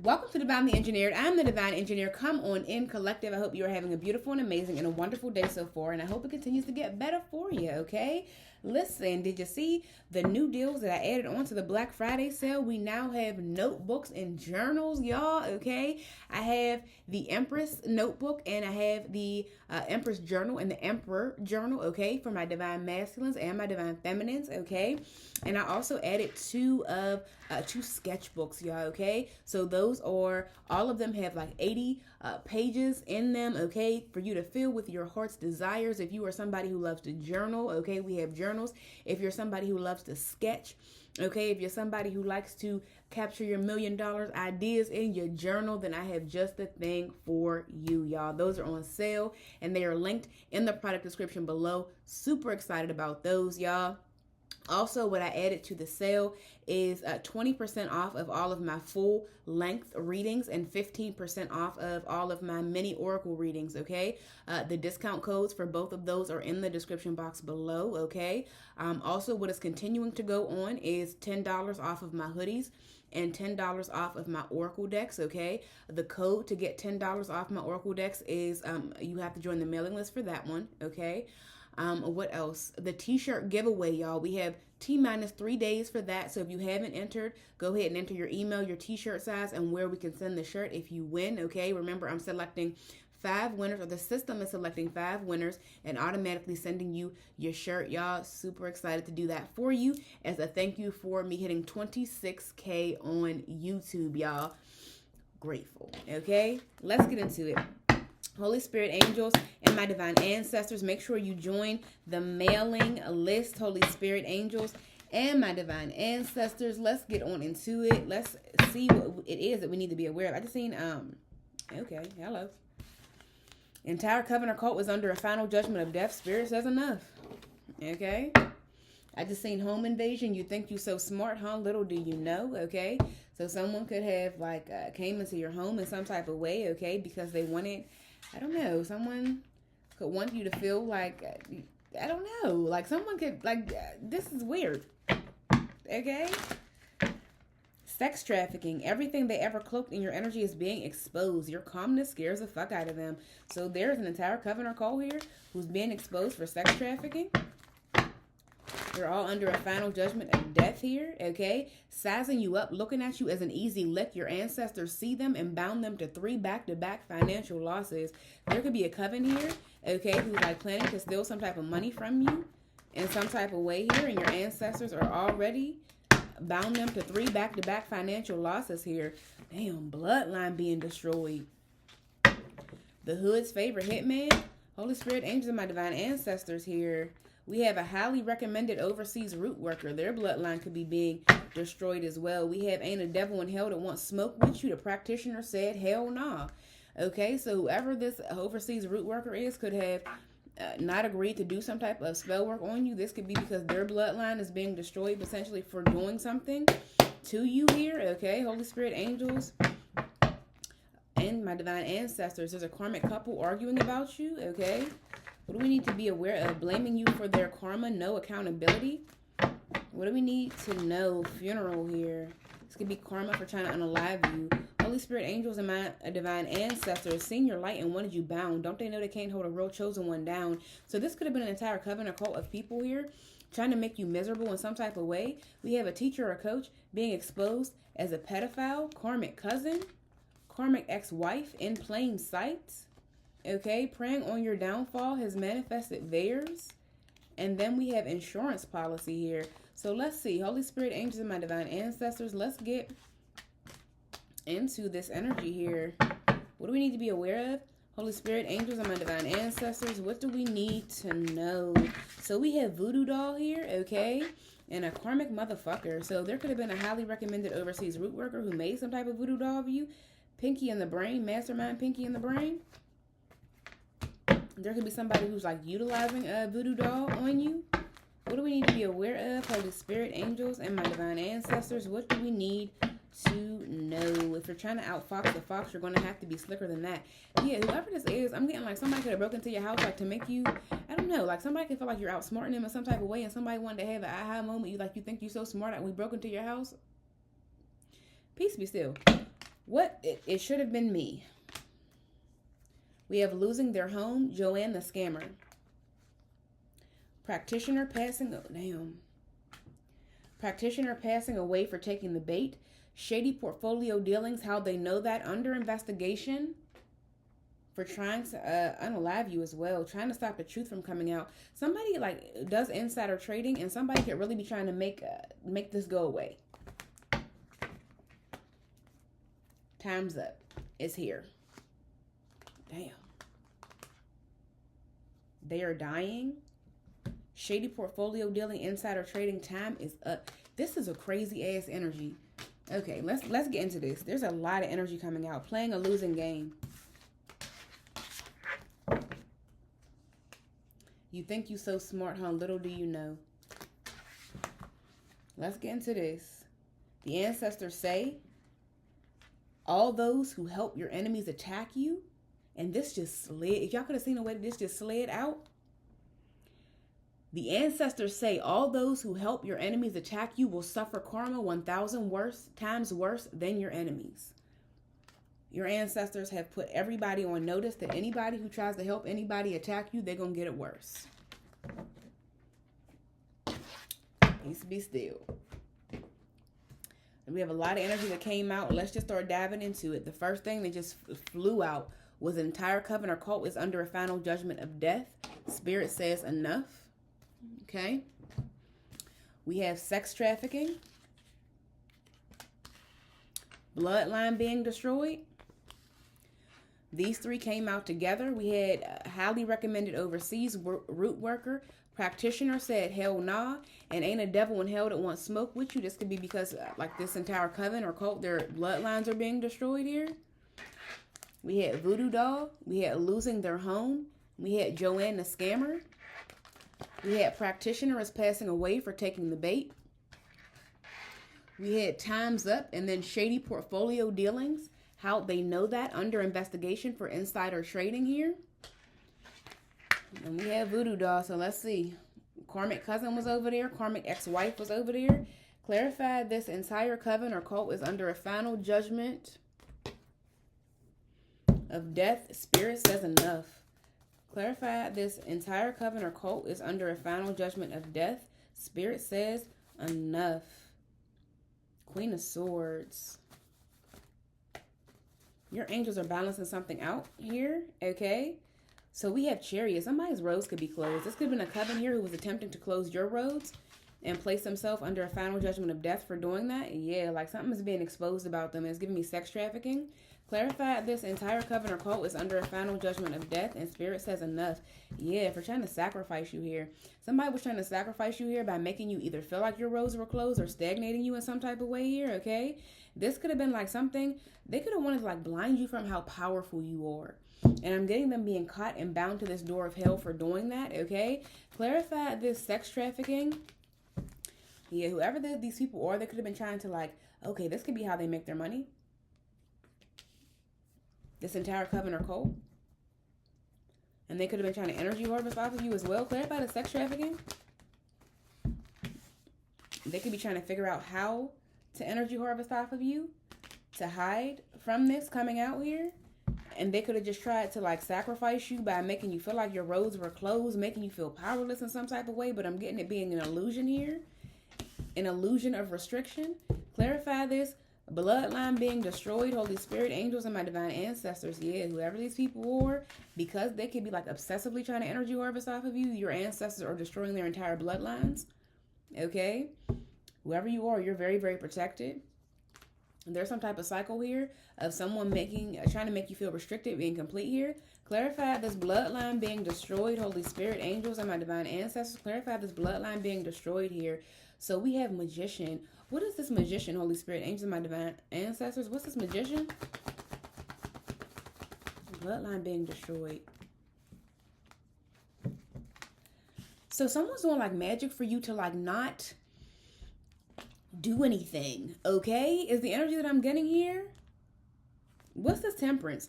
Welcome to Divinely Engineered. I'm the Divine Engineer. Come on in, collective. I hope you are having a beautiful and amazing and a wonderful day so far, and I hope it continues to get better for you, okay? Listen, did you see the new deals that I added on to the Black Friday sale? We now have notebooks and journals, y'all, okay? I have the Empress notebook, and I have the Empress journal and the Emperor journal, okay, for my Divine Masculines and my Divine Feminines, okay? And I also added two sketchbooks, y'all, okay? So those are, all of them have like 80 pages in them, okay, for you to fill with your heart's desires. If you are somebody who loves to journal, okay, we have journals. If you're somebody who loves to sketch, okay, if you're somebody who likes to capture your $1 million ideas in your journal, then I have just the thing for you, y'all. Those are on sale and they are linked in the product description below. Super excited about those, y'all. Also, what I added to the sale is 20% off of all of my full length readings and 15% off of all of my mini oracle readings, okay? The discount codes for both of those are in the description box below, okay? Also, what is continuing to go on is $10 off of my hoodies and $10 off of my oracle decks, okay? The code to get $10 off my oracle decks is, you have to join the mailing list for that one, okay? What else? The t-shirt giveaway, y'all. We have T-minus 3 days for that. So if you haven't entered, go ahead and enter your email, your t-shirt size, and where we can send the shirt if you win, okay? Remember, I'm selecting 5 winners, or the system is selecting 5 winners and automatically sending you your shirt, y'all. Super excited to do that for you as a thank you for me hitting 26K on YouTube, y'all. Grateful, okay? Let's get into it. Holy Spirit, angels, and my divine ancestors, make sure you join the mailing list. Holy Spirit, angels, and my divine ancestors, let's get on into it. Let's see what it is that we need to be aware of. I just seen, okay, hello. Entire Coven or cult was under a final judgment of death. Spirit says enough. Okay? I just seen home invasion. You think you so smart, huh? Little do you know, okay? So someone could have, came into your home in some type of way, okay, because they wanted... I don't know, someone could want you to feel like, I don't know, like someone could, this is weird, okay? Sex trafficking, everything they ever cloaked in your energy is being exposed. Your calmness scares the fuck out of them. So there's an entire coven or cult here who's being exposed for sex trafficking. They're all under a final judgment of death here, okay? Sizing you up, looking at you as an easy lick. Your ancestors see them and bound them to 3 back-to-back financial losses. There could be a coven here, okay, who's planning to steal some type of money from you in some type of way here, and your ancestors are already bound them to 3 back-to-back financial losses here. Damn, bloodline being destroyed. The hood's favorite hitman. Holy Spirit, angels, and my divine ancestors here. We have a highly recommended overseas root worker. Their bloodline could be being destroyed as well. We have ain't a devil in hell that wants smoke with you. The practitioner said, hell nah. Okay, so whoever this overseas root worker is could have not agreed to do some type of spell work on you. This could be because their bloodline is being destroyed potentially for doing something to you here. Okay, Holy Spirit, angels, and my divine ancestors. There's a karmic couple arguing about you. Okay. What do we need to be aware of? Blaming you for their karma, no accountability. What do we need to know? Funeral here. This could be karma for trying to unalive you. Holy Spirit, angels, and my divine ancestors seen your light and wanted you bound. Don't they know they can't hold a real chosen one down? So this could have been an entire coven or cult of people here trying to make you miserable in some type of way. We have a teacher or coach being exposed as a pedophile, karmic cousin, karmic ex-wife in plain sight. Okay, preying on your downfall has manifested theirs. And then we have insurance policy here. So let's see. Holy Spirit, angels, and my divine ancestors. Let's get into this energy here. What do we need to be aware of? Holy Spirit, angels, and my divine ancestors. What do we need to know? So we have voodoo doll here, okay? And a karmic motherfucker. So there could have been a highly recommended overseas root worker who made some type of voodoo doll of you. Pinky in the brain, mastermind Pinky in the brain. There could be somebody who's utilizing a voodoo doll on you. What do we need to be aware of? Holy Spirit, angels, and my divine ancestors. What do we need to know? If you're trying to outfox the fox, you're going to have to be slicker than that. Yeah, whoever this is, I'm getting somebody could have broken into your house to make you, I don't know, somebody could feel like you're outsmarting them in some type of way, and somebody wanted to have an aha moment. You think you're so smart, we broke into your house. Peace be still. It should have been me. We have losing their home, Joanne the scammer. Practitioner passing, oh, damn. Practitioner passing away for taking the bait. Shady portfolio dealings, how they know that, under investigation for trying to unalive you as well, trying to stop the truth from coming out. Somebody like does insider trading, and somebody could really be trying to make this go away. Time's up. It's here. Damn. They are dying. Shady portfolio dealing, insider trading, time is up. This is a crazy ass energy. Okay, let's get into this. There's a lot of energy coming out. Playing a losing game. You think you so smart, huh? Little do you know. Let's get into this. The ancestors say, all those who help your enemies attack you, and this just slid. If y'all could have seen the way that this just slid out. The ancestors say all those who help your enemies attack you will suffer karma 1,000 times worse than your enemies. Your ancestors have put everybody on notice that anybody who tries to help anybody attack you, they're going to get it worse. Peace be still. And we have a lot of energy that came out. Let's just start diving into it. The first thing that just flew out was an entire coven or cult is under a final judgment of death. Spirit says enough. Okay. We have sex trafficking. Bloodline being destroyed. These three came out together. We had highly recommended overseas root worker. Practitioner said hell nah. And ain't a devil in hell that wants smoke with you. This could be because like this entire coven or cult, their bloodlines are being destroyed here. We had voodoo doll. We had losing their home. We had Joanne the scammer. We had practitioner is passing away for taking the bait. We had time's up and then shady portfolio dealings. How they know that, under investigation for insider trading here. And we have voodoo doll. So let's see. Karmic cousin was over there. Karmic ex-wife was over there. Clarified this entire coven or cult is under a final judgment of death. Spirit says enough. Clarified this entire coven or cult is under a final judgment of death. Spirit says enough. Queen of Swords. Your angels are balancing something out here. Okay. So we have Chariot. Somebody's roads could be closed. This could have been a coven here who was attempting to close your roads and place himself under a final judgment of death for doing that. Yeah, like something is being exposed about them. It's giving me sex trafficking. Clarified this entire coven or cult is under a final judgment of death, and Spirit says enough. Yeah, for trying to sacrifice you here. Somebody was trying to sacrifice you here by making you either feel like your roads were closed or stagnating you in some type of way here, okay? This could have been like something, they could have wanted to like blind you from how powerful you are. And I'm getting them being caught and bound to this door of hell for doing that, okay? Clarified this sex trafficking. Yeah, whoever these people are, they could have been trying to like, okay, this could be how they make their money. This entire coven or cult. And they could have been trying to energy harvest off of you as well. Clarify the sex trafficking. They could be trying to figure out how to energy harvest off of you to hide from this coming out here. And they could have just tried to like sacrifice you by making you feel like your roads were closed, making you feel powerless in some type of way. But I'm getting it being an illusion here. An illusion of restriction. Clarify this. Bloodline being destroyed. Holy Spirit, angels, and my divine ancestors. Yeah, whoever these people are, because they could be like obsessively trying to energy harvest off of you, your ancestors are destroying their entire bloodlines. Okay? Whoever you are, you're very, very protected. There's some type of cycle here of someone trying to make you feel restricted, being complete here. Clarify this bloodline being destroyed. Holy Spirit, angels, and my divine ancestors. Clarify this bloodline being destroyed here. So we have magician. What is this magician? Holy Spirit, angels, and my divine ancestors. What's this magician? Bloodline being destroyed. So someone's doing like magic for you to like not do anything, okay? Is the energy that I'm getting here? What's this temperance?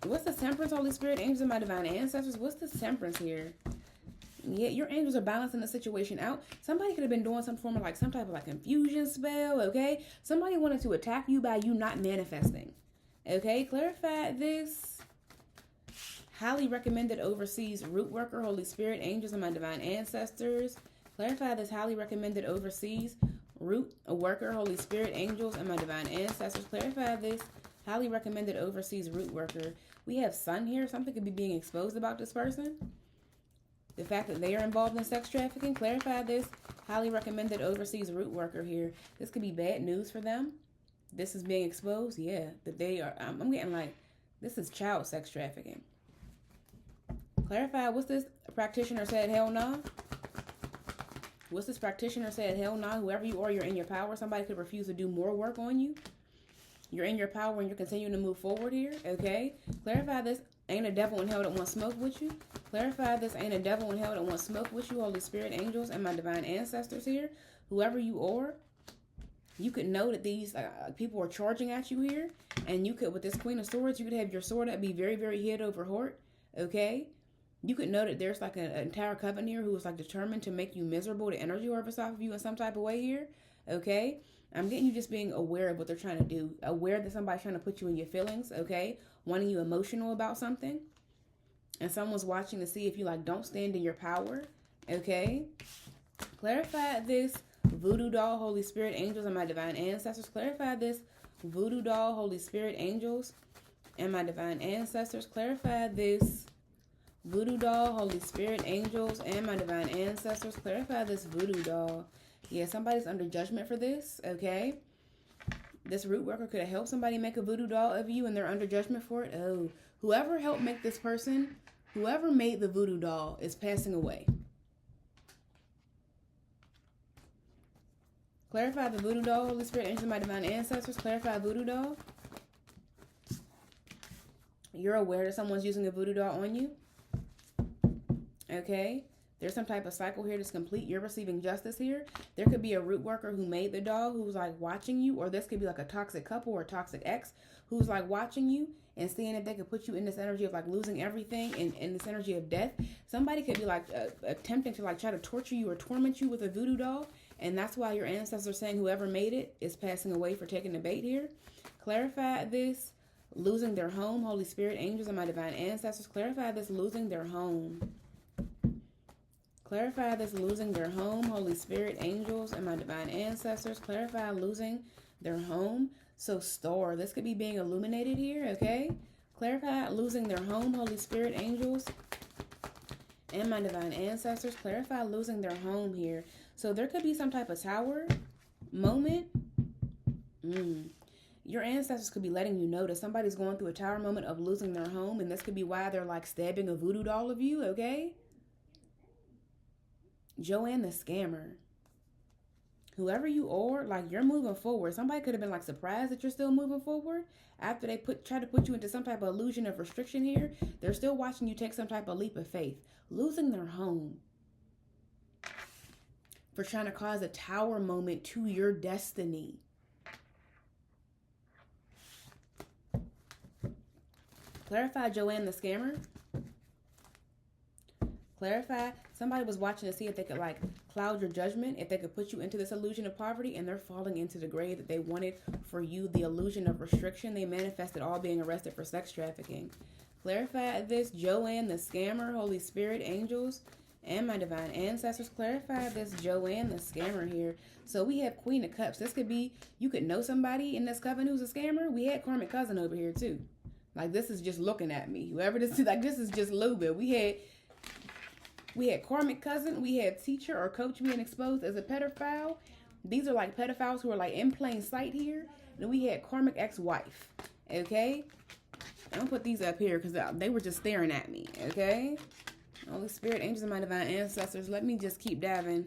What's this temperance, Holy Spirit, angels, and my divine ancestors? What's this temperance here? Yeah, your angels are balancing the situation out. Somebody could have been doing some form of like some type of like confusion spell, okay? Somebody wanted to attack you by you not manifesting. Okay, clarify this. Highly recommended overseas root worker, Holy Spirit, angels, and my divine ancestors. Clarify this. Highly recommended overseas root worker, Holy Spirit, angels, and my divine ancestors. Clarify this. Highly recommended overseas root worker. We have Sun here. Something could be being exposed about this person. The fact that they are involved in sex trafficking. Clarify this. Highly recommended overseas root worker here. This could be bad news for them. This is being exposed. Yeah, that they are. I'm getting like, this is child sex trafficking. Clarify, what's this practitioner said, hell no? What's this practitioner said, hell no? Whoever you are, you're in your power. Somebody could refuse to do more work on you. You're in your power and you're continuing to move forward here, okay? Clarify this. Ain't a devil in hell that wants smoke with you. Clarify this. Ain't a devil in hell that wants smoke with you. Holy Spirit, angels, and my divine ancestors here. Whoever you are, you could know that these people are charging at you here. And you could, with this Queen of Swords, you could have your sword up be very, very head over heart, okay? You could know that there's like an entire coven here who is like determined to make you miserable, the energy orbits off of you in some type of way here. Okay? I'm getting you just being aware of what they're trying to do. Aware that somebody's trying to put you in your feelings, okay? Wanting you emotional about something. And someone's watching to see if you like don't stand in your power. Okay? Clarify this. Voodoo doll, Holy Spirit, angels, and my divine ancestors. Clarify this. Voodoo doll, Holy Spirit, angels, and my divine ancestors. Clarify this. Voodoo doll, Holy Spirit, angels, and my divine ancestors. Clarify this voodoo doll. Yeah, somebody's under judgment for this, okay? This root worker could have helped somebody make a voodoo doll of you and they're under judgment for it. Oh, whoever helped make this person, whoever made the voodoo doll is passing away. Clarify the voodoo doll, Holy Spirit, angels, and my divine ancestors. Clarify voodoo doll. You're aware that someone's using a voodoo doll on you. Okay, there's some type of cycle here that's complete. You're receiving justice here. There could be a root worker who made the doll who's like watching you, or this could be like a toxic couple or a toxic ex who's like watching you and seeing if they could put you in this energy of like losing everything and in this energy of death. Somebody could be like attempting to like try to torture you or torment you with a voodoo doll, and that's why your ancestors are saying whoever made it is passing away for taking the bait here. Clarify this. Losing their home, Holy Spirit, angels, and my divine ancestors. Clarify this. Losing their home. Clarify this. Losing their home, Holy Spirit, angels, and my divine ancestors. Clarify losing their home. So Star, this could be being illuminated here, okay? Clarify losing their home, Holy Spirit, angels, and my divine ancestors. Clarify losing their home here. So there could be some type of tower moment. Your ancestors could be letting you know that somebody's going through a tower moment of losing their home, and this could be why they're like stabbing a voodoo doll of you, okay? Joanne the scammer. Whoever you are, like you're moving forward. Somebody could have been like surprised that you're still moving forward after they try to put you into some type of illusion of restriction here. They're still watching you take some type of leap of faith. Losing their home for trying to cause a tower moment to your destiny. Clarify Joanne the scammer. Clarify, somebody was watching to see if they could like cloud your judgment, if they could put you into this illusion of poverty, and they're falling into the grave that they wanted for you, the illusion of restriction. They manifested all being arrested for sex trafficking. Clarify this, Joanne the scammer, Holy Spirit, angels, and my divine ancestors. Clarify this, Joanne the scammer here. So we have Queen of Cups. This could be, you could know somebody in this coven who's a scammer. We had Karmic Cousin over here too. Like this is just looking at me. Whoever this is, like this is just Luba. We had Karmic Cousin, we had teacher or coach being exposed as a pedophile. These are like pedophiles who are like in plain sight here. And we had Karmic ex-wife, okay? I'm gonna put these up here because they were just staring at me, okay? Holy Spirit, angels, and my divine ancestors, let me just keep diving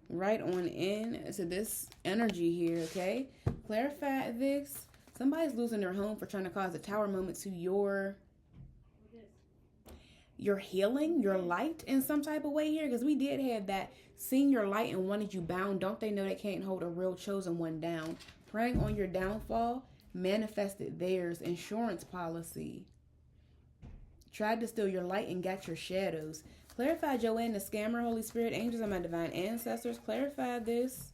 right on in to this energy here, okay? Clarify this. Somebody's losing their home for trying to cause a tower moment to your healing, your light in some type of way here, because we did have that seeing your light and wanted you bound. Don't they know they can't hold a real chosen one down? Praying on your downfall, manifested theirs. Insurance policy. Tried to steal your light and got your shadows. Clarify Joanne, the scammer, Holy Spirit, angels, and my divine ancestors. Clarify this.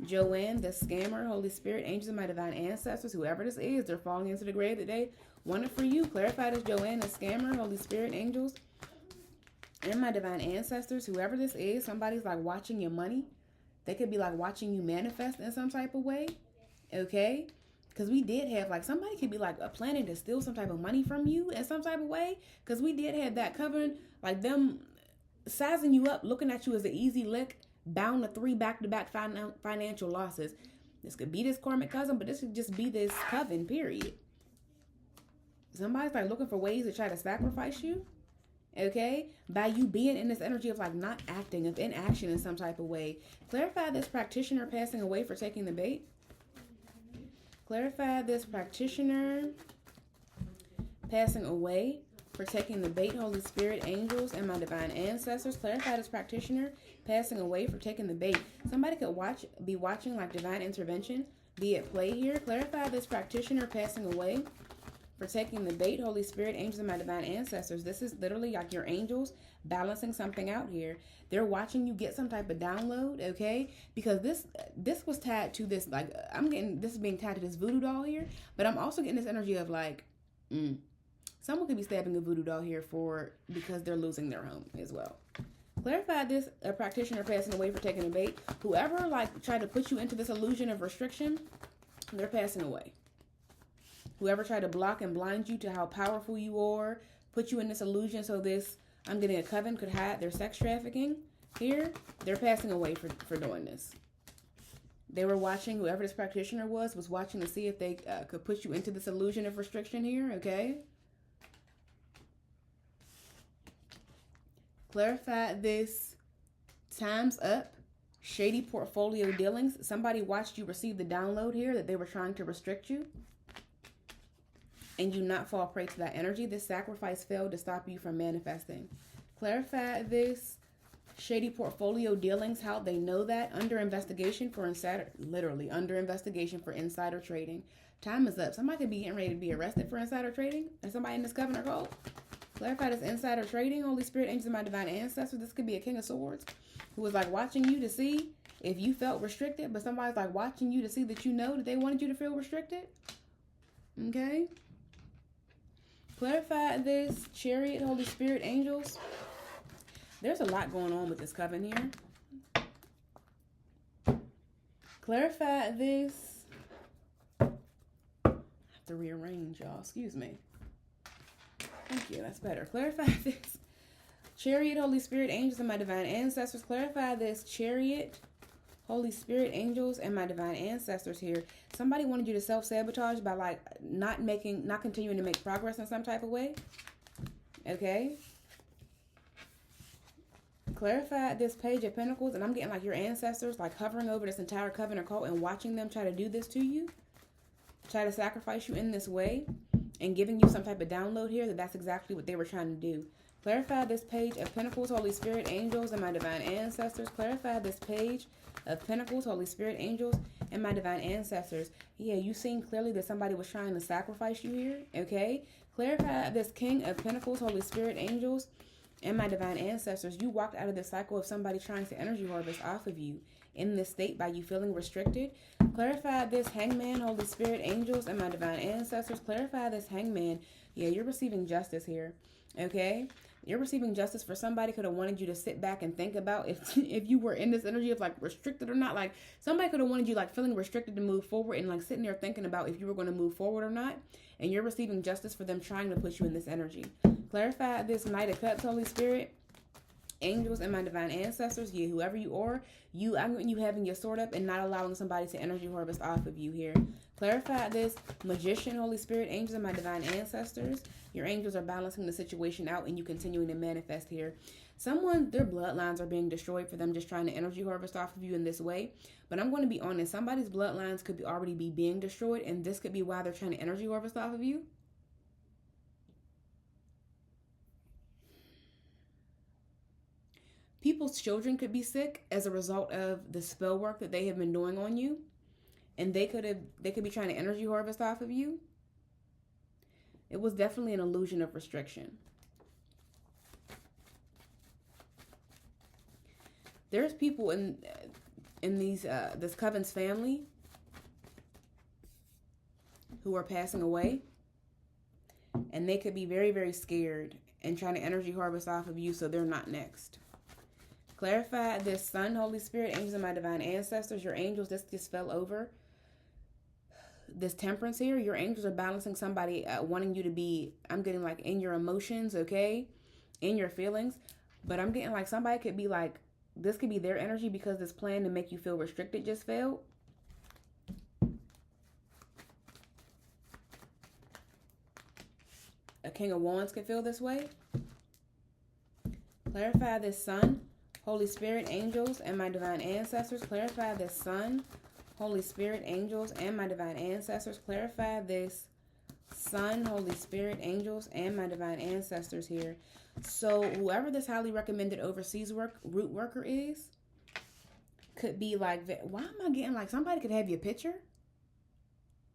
Joanne, the scammer, Holy Spirit, angels, and my divine ancestors. Whoever this is, they're falling into the grave today. Wanted for you. Clarify this. Joanne, the scammer, Holy Spirit, angels, and my divine ancestors. Whoever this is, somebody's like watching your money. They could be like watching you manifest in some type of way. Okay? Because we did have like somebody could be like planning to steal some type of money from you in some type of way. Because we did have that Coven, like them sizing you up, looking at you as an easy lick, bound to 3 back-to-back financial losses. This could be this karmic cousin, but this could just be this Coven, period. Somebody's like looking for ways to try to sacrifice you. Okay? By you being in this energy of like not acting, of inaction in some type of way. Clarify this practitioner passing away for taking the bait. Clarify this practitioner passing away for taking the bait, Holy Spirit, angels, and my divine ancestors. Clarify this practitioner passing away for taking the bait. Somebody could be watching like divine intervention be at play here. Clarify this practitioner passing away for taking the bait, Holy Spirit, angels, and my divine ancestors. This is literally like your angels balancing something out here. They're watching you get some type of download, okay? Because this was tied to this, like, this is being tied to this voodoo doll here, but I'm also getting this energy of like, someone could be stabbing a voodoo doll here because they're losing their home as well. Clarify this, a practitioner passing away for taking a bait. Whoever like tried to put you into this illusion of restriction, they're passing away. Whoever tried to block and blind you to how powerful you are, put you in this illusion so this, I'm getting a Coven, could hide their sex trafficking here, they're passing away for doing this. They were watching, whoever this practitioner was watching to see if they could put you into this illusion of restriction here, okay? Clarify this, time's up, shady portfolio dealings. Somebody watched you receive the download here that they were trying to restrict you. And you not fall prey to that energy. This sacrifice failed to stop you from manifesting. Clarify this, shady portfolio dealings, how they know that. Under investigation for insider, literally under investigation for insider trading. Time is up. Somebody could be getting ready to be arrested for insider trading. And somebody in this Coven are called. Clarify this insider trading, Holy Spirit, angels, and my divine ancestors. This could be a King of Swords who was like watching you to see if you felt restricted, but somebody's like watching you to see that you know that they wanted you to feel restricted. Okay? Clarify this, Chariot, Holy Spirit, angels. There's a lot going on with this Coven here. Clarify this. I have to rearrange, y'all. Excuse me. Thank you. That's better. Clarify this. Chariot, Holy Spirit, angels, and my divine ancestors. Clarify this. Chariot, Holy Spirit, angels, and my divine ancestors here. Somebody wanted you to self-sabotage by like not continuing to make progress in some type of way. Okay. Clarify this Page of Pentacles, and I'm getting like your ancestors like hovering over this entire Coven or cult and watching them try to do this to you. Try to sacrifice you in this way. And giving you some type of download here that's exactly what they were trying to do. Clarify this Page of Pentacles, Holy Spirit, angels, and my divine ancestors. Clarify this Page of Pentacles, Holy Spirit, angels, and my divine ancestors. Yeah, you seen clearly that somebody was trying to sacrifice you here, okay? Clarify this King of Pentacles, Holy Spirit, angels, and my divine ancestors. You walked out of the cycle of somebody trying to energy harvest off of you in this state by you feeling restricted. Clarify this Hangman, Holy Spirit, angels, and my divine ancestors. Clarify this Hangman. Yeah, you're receiving justice here, okay? You're receiving justice for somebody could have wanted you to sit back and think about if you were in this energy of like restricted or not. Like somebody could have wanted you like feeling restricted to move forward and like sitting there thinking about if you were going to move forward or not. And you're receiving justice for them trying to put you in this energy. Clarify this Knight of Cups, Holy Spirit, angels, and my divine ancestors. Yeah, whoever you are, I'm you having your sword up and not allowing somebody to energy harvest off of you here. Clarify this Magician, Holy Spirit, angels, and my divine ancestors. Your angels are balancing the situation out and you continuing to manifest here. Their bloodlines are being destroyed for them just trying to energy harvest off of you in this way. But I'm going to be honest, somebody's bloodlines could already be being destroyed, and this could be why they're trying to energy harvest off of you. People's children could be sick as a result of the spell work that they have been doing on you. And they could be trying to energy harvest off of you. It was definitely an illusion of restriction. There's people in these this Coven's family who are passing away, and they could be very, very scared and trying to energy harvest off of you so they're not next. Clarify this Sun, Holy Spirit, angels, and my divine ancestors. Your angels, this just fell over. This Temperance here, your angels are balancing somebody wanting you to be, I'm getting like in your emotions, okay? In your feelings. But I'm getting like somebody could be like, this could be their energy because this plan to make you feel restricted just failed. A King of Wands could feel this way. Clarify this Sun, Holy Spirit, angels, and my divine ancestors. Clarify this Sun, Holy Spirit, angels, and my divine ancestors. Clarify this Sun, Holy Spirit, angels, and my divine ancestors here. So whoever this highly recommended overseas root worker is, could be like, why am I getting like somebody could have your picture?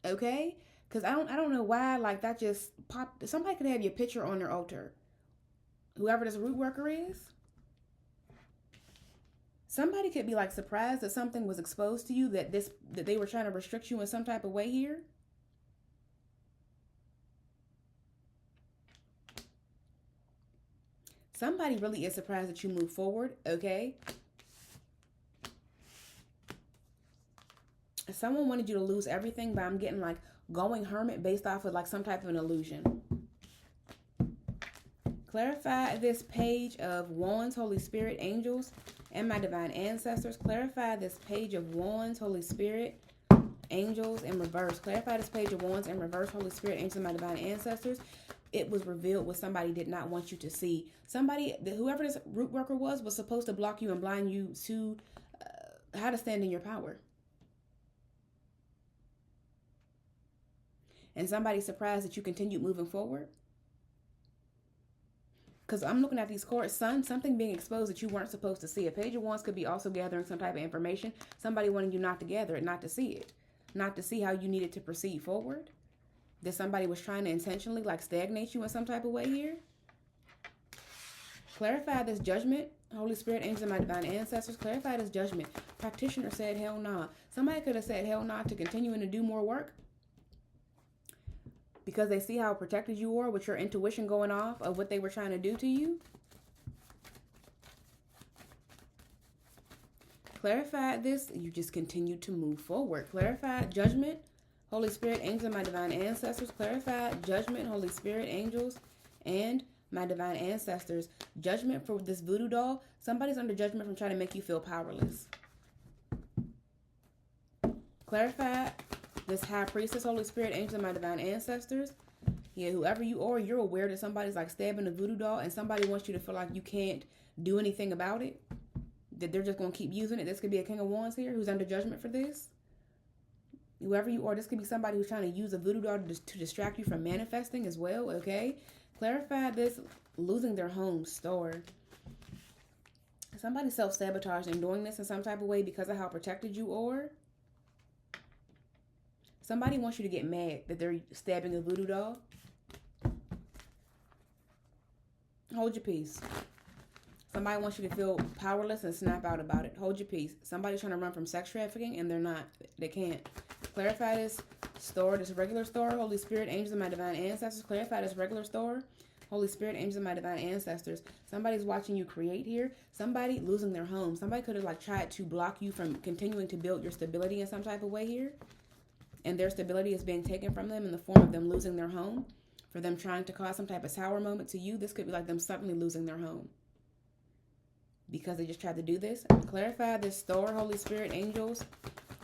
Okay? Because I don't know why, like that just popped. Somebody could have your picture on their altar. Whoever this root worker is. Somebody could be like surprised that something was exposed to you, that they were trying to restrict you in some type of way here. Somebody really is surprised that you move forward, okay? Someone wanted you to lose everything, but I'm getting like going hermit based off of like some type of an illusion. Clarify this Page of Wands, Holy Spirit, angels, and my divine ancestors. Clarify this Page of Wands, Holy Spirit, angels, in reverse. Clarify this Page of Wands in reverse, Holy Spirit, angels, and my divine ancestors. It was revealed what somebody did not want you to see. Somebody, whoever this root worker was supposed to block you and blind you to how to stand in your power. And somebody's surprised that you continued moving forward. Because I'm looking at these cards, Sun, something being exposed that you weren't supposed to see. A Page of Wands could be also gathering some type of information. Somebody wanting you not to gather it, not to see it. Not to see how you needed to proceed forward. That somebody was trying to intentionally like stagnate you in some type of way here. Clarify this Judgment. Holy Spirit, angels, and my divine ancestors. Clarify this Judgment. Practitioner said hell nah. Somebody could have said hell nah to continuing to do more work. Because they see how protected you are with your intuition going off of what they were trying to do to you. Clarify this. You just continue to move forward. Clarify Judgment. Holy Spirit, angels, and my divine ancestors. Clarify Judgment, Holy Spirit, angels, and my divine ancestors. Judgment for this voodoo doll. Somebody's under judgment from trying to make you feel powerless. Clarify this High Priestess, Holy Spirit, angels, and my divine ancestors. Yeah, whoever you are, you're aware that somebody's like stabbing a voodoo doll and somebody wants you to feel like you can't do anything about it. That they're just going to keep using it. This could be a King of Wands here who's under judgment for this. Whoever you are, this could be somebody who's trying to use a voodoo doll to distract you from manifesting as well, okay? Clarify this losing their home store. Somebody self-sabotaged and doing this in some type of way because of how protected you are. Somebody wants you to get mad that they're stabbing a voodoo doll. Hold your peace. Somebody wants you to feel powerless and snap out about it. Hold your peace. Somebody's trying to run from sex trafficking and they're not. They can't. Clarify this store, this regular store. Holy Spirit, angels, and my divine ancestors. Clarify this regular store. Holy Spirit, angels, and my divine ancestors. Somebody's watching you create here. Somebody losing their home. Somebody could have like tried to block you from continuing to build your stability in some type of way here. And their stability is being taken from them in the form of them losing their home. For them trying to cause some type of sour moment to you. This could be like them suddenly losing their home. Because they just tried to do this. Clarify this store, Holy Spirit, angels,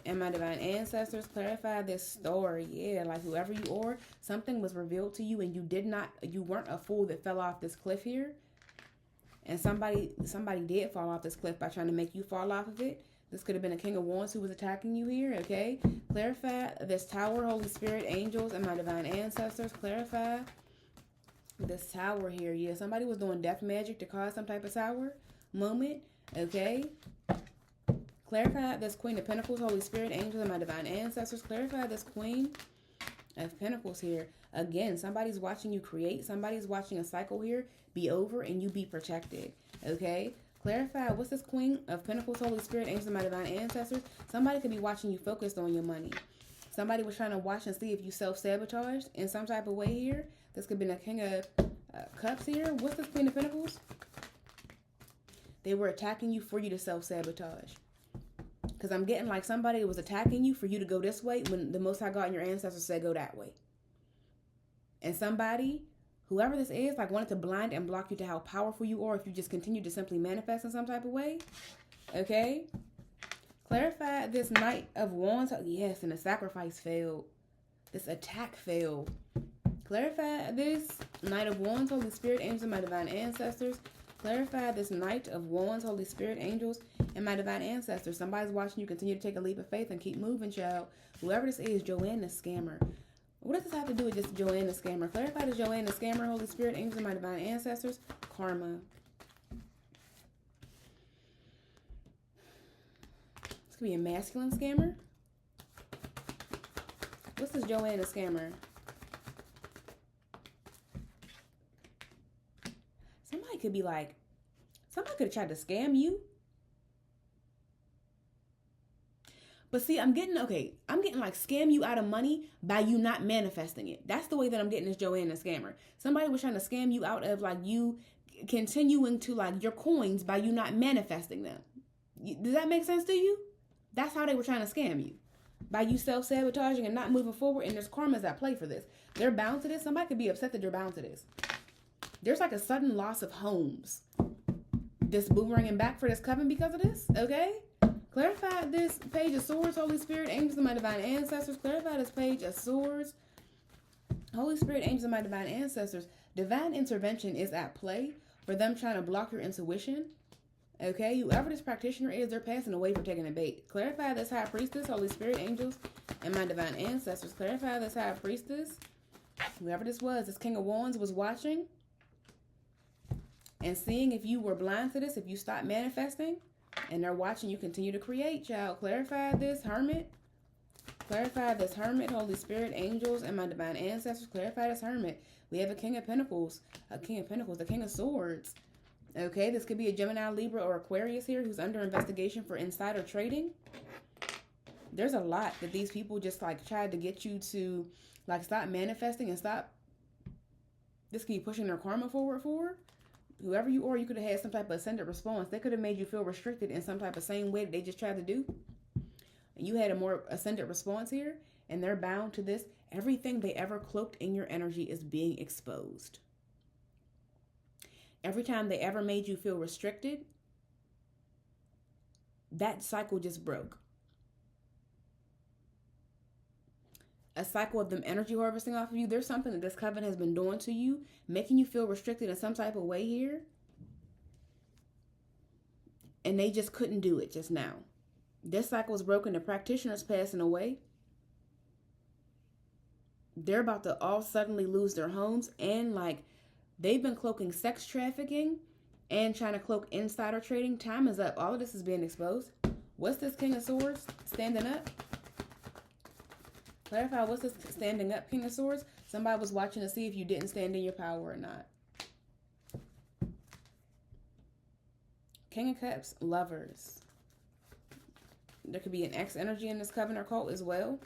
and my divine ancestors. Clarify this store. Yeah, like whoever you are, something was revealed to you and you weren't a fool that fell off this cliff here. And somebody did fall off this cliff by trying to make you fall off of it. This could have been a King of Wands who was attacking you here, okay? Clarify this tower, Holy Spirit, angels, and my divine ancestors. Clarify this tower here. Yeah, somebody was doing death magic to cause some type of sour moment, okay? Clarify this Queen of Pentacles, Holy Spirit, angels, and my divine ancestors. Clarify this Queen of Pentacles here. Again, somebody's watching you create. Somebody's watching a cycle here be over and you be protected, okay? Clarify, what's this Queen of Pentacles, Holy Spirit, angels, and my divine ancestors? Somebody could be watching you focused on your money. Somebody was trying to watch and see if you self-sabotage in some type of way here. This could be the King of Cups here. What's this Queen of Pentacles? They were attacking you for you to self-sabotage. Because I'm getting like somebody was attacking you for you to go this way when the Most High God and your ancestors said go that way. And somebody, whoever this is, like wanted to blind and block you to how powerful you are if you just continue to simply manifest in some type of way. Okay? Clarify this Knight of Wands. Yes, and the sacrifice failed. This attack failed. Clarify this Knight of Wands, Holy Spirit, angels, and my divine ancestors. Clarify this Knight of Wands, Holy Spirit, angels, and my divine ancestors. Somebody's watching you continue to take a leap of faith and keep moving, child. Whoever this is, Joanne the Scammer. What does this have to do with just Joanne the Scammer? Clarify this Joanne the Scammer, Holy Spirit, angels, and my divine ancestors. Karma. This could be a masculine scammer. What's this Joanne the Scammer? Somebody could be like, somebody could have tried to scam you. But see, I'm getting like scam you out of money by you not manifesting it. That's the way that I'm getting this Joanne the Scammer. Somebody was trying to scam you out of like you continuing to like your coins by you not manifesting them. Does that make sense to you? That's how they were trying to scam you. By you self-sabotaging and not moving forward, and there's karmas at play for this. They're bound to this. Somebody could be upset that they're bound to this. There's like a sudden loss of homes. This boomeranging back for this coven because of this, okay? Clarify this Page of Swords, Holy Spirit, angels, and my divine ancestors. Clarify this Page of Swords, Holy Spirit, angels, and my divine ancestors. Divine intervention is at play for them trying to block your intuition. Okay, whoever this practitioner is, they're passing away for taking a bait. Clarify this High Priestess, Holy Spirit, angels, and my divine ancestors. Clarify this High Priestess. Whoever this was, this King of Wands was watching and seeing if you were blind to this, if you stopped manifesting, and they're watching you continue to create, child. Clarify this Hermit. Clarify this Hermit, Holy Spirit, angels, and my divine ancestors. Clarify this Hermit. We have a King of Pentacles, the King of Swords. Okay, this could be a Gemini, Libra, or Aquarius here who's under investigation for insider trading. There's a lot that these people just like tried to get you to like stop manifesting and stop. This could be pushing their karma forward for. Whoever you are, you could have had some type of ascendant response. They could have made you feel restricted in some type of same way that they just tried to do. You had a more ascendant response here, and they're bound to this. Everything they ever cloaked in your energy is being exposed. Every time they ever made you feel restricted, that cycle just broke. A cycle of them energy harvesting off of you. There's something that this coven has been doing to you, making you feel restricted in some type of way here. And they just couldn't do it just now. This cycle is broken. The practitioner's passing away. They're about to all suddenly lose their homes. And like they've been cloaking sex trafficking and trying to cloak insider trading. Time is up. All of this is being exposed. What's this King of Swords standing up? Clarify, what's this standing up King of Swords? Somebody was watching to see if you didn't stand in your power or not. King of Cups, Lovers. There could be an X energy in this coven or cult as well.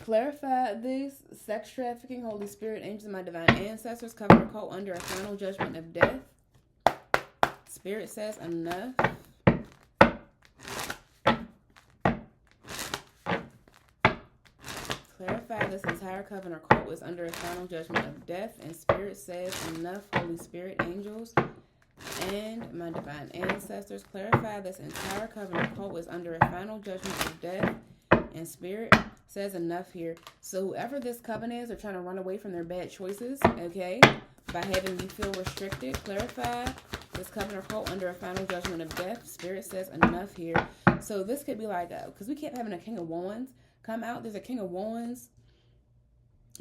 Clarify this sex trafficking, Holy Spirit, angels, and my divine ancestors, coven or cult under a final judgment of death. Spirit says enough. Clarify this entire coven or cult is under a final judgment of death, and Spirit says enough, Holy Spirit, angels, and my divine ancestors. Clarify this entire coven or cult is under a final judgment of death, and Spirit says enough here. So whoever this coven is, they're trying to run away from their bad choices, okay, by having you feel restricted. Clarify this coven or cult under a final judgment of death. Spirit says enough here. So this could be like, because we kept having a King of Wands come out. There's a King of Wands.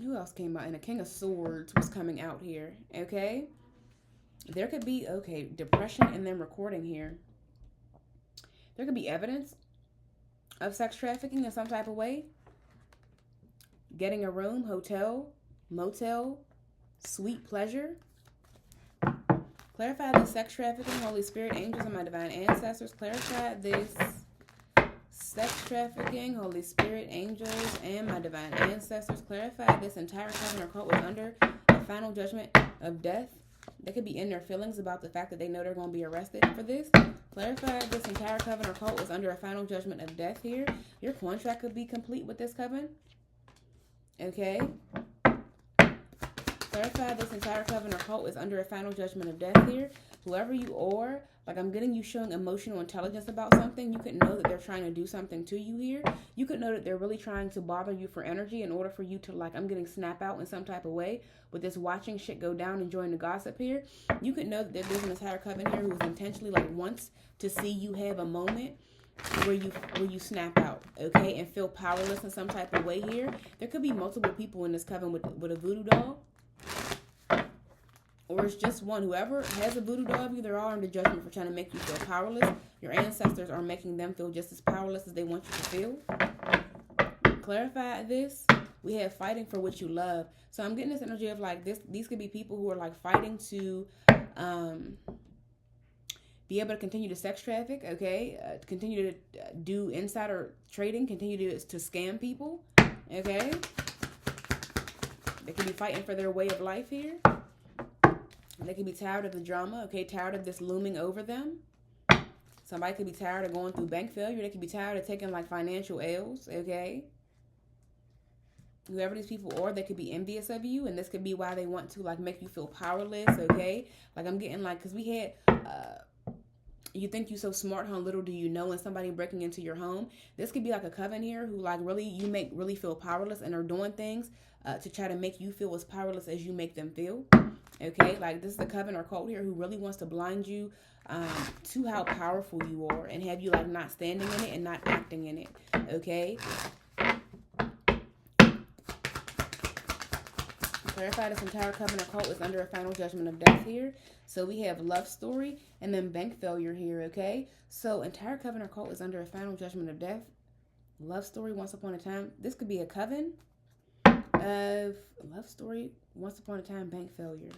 Who else came out? And a King of Swords was coming out here. Okay. There could be, okay, depression and then recording here. There could be evidence of sex trafficking in some type of way. Getting a room, hotel, motel, sweet pleasure. Clarify the sex trafficking, Holy Spirit, angels, and my divine ancestors. Clarify this sex trafficking, Holy Spirit, angels, and my divine ancestors. Clarify this entire coven or cult was under a final judgment of death. They could be in their feelings about the fact that they know they're going to be arrested for this. Clarify this entire coven or cult was under a final judgment of death here. Your contract could be complete with this coven. Okay. Clarify this entire coven or cult is under a final judgment of death here. Whoever you are, like I'm getting you showing emotional intelligence about something. You could know that they're trying to do something to you here. You could know that they're really trying to bother you for energy in order for you to, like, I'm getting snap out in some type of way with this watching shit go down, enjoying the gossip here. You could know that there's an entire coven here who is intentionally, like, wants to see you have a moment where you snap out, okay, and feel powerless in some type of way here. There could be multiple people in this coven with a voodoo doll. Or it's just one. Whoever has a voodoo doll of you, they're all under judgment for trying to make you feel powerless. Your ancestors are making them feel just as powerless as they want you to feel. Clarify this. We have fighting for what you love. So I'm getting this energy of like this. These could be people who are like fighting to be able to continue to sex traffic, okay? Continue to do insider trading. Continue to scam people, okay? They could be fighting for their way of life here. They could be tired of the drama, okay? Tired of this looming over them. Somebody could be tired of going through bank failure. They could be tired of taking like financial L's, okay? Whoever these people are, they could be envious of you, and this could be why they want to like make you feel powerless, okay? Like I'm getting like, because we had, you think you so smart, how little do you know, and somebody breaking into your home. This could be like a coven here who like you make really feel powerless and are doing things to try to make you feel as powerless as you make them feel. Okay, like this is the coven or cult here who really wants to blind you to how powerful you are and have you like not standing in it and not acting in it. Okay. Clarify this entire coven or cult is under a final judgment of death here. So we have love story and then bank failure here. Okay. So entire coven or cult is under a final judgment of death. Love story, once upon a time. This could be a coven of love story, once upon a time, bank failure.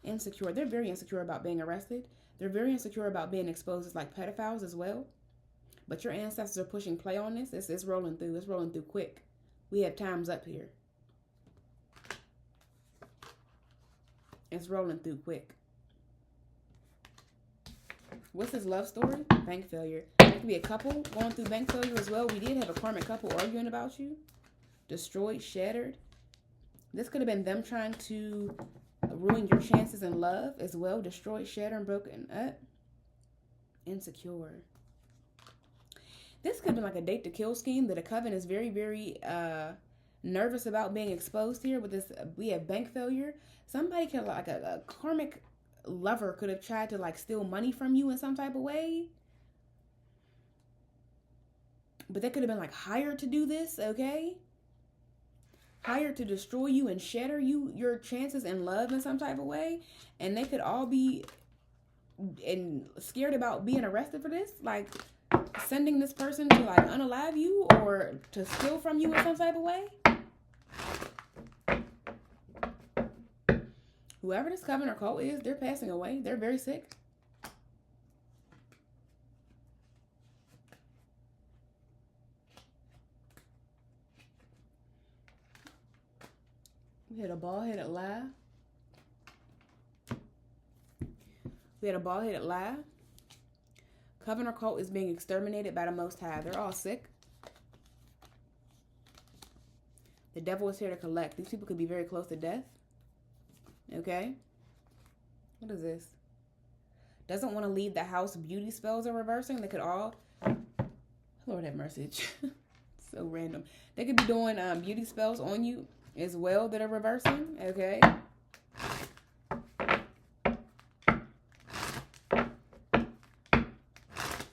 Insecure. They're very insecure about being arrested. They're very insecure about being exposed as like pedophiles as well. But your ancestors are pushing play on this. It's rolling through. It's rolling through quick. We have times up here. It's rolling through quick. What's his love story? Bank failure. It could be a couple going through bank failure as well. We did have a karmic couple arguing about you. Destroyed, shattered. This could have been them trying to ruin your chances in love as well. Destroyed, shattered, and broken up. Insecure. This could have been like a date to kill scheme that a coven is very, very nervous about being exposed here. With this, we have bank failure. Somebody could like a karmic lover could have tried to like steal money from you in some type of way. But they could have been like hired to do this, okay? Hired to destroy you and shatter your chances in love in some type of way. And they could all be scared about being arrested for this. Like sending this person to like unalive you or to steal from you in some type of way. Whoever this coven or cult is, they're passing away. They're very sick. We had a bald-headed lie. We had a bald-headed lie. Coven or cult is being exterminated by the Most High. They're all sick. The devil is here to collect. These people could be very close to death. Okay. What is this? Doesn't want to leave the house. Beauty spells are reversing. They could all... Lord have mercy. So random. They could be doing beauty spells on you as well that are reversing. Okay.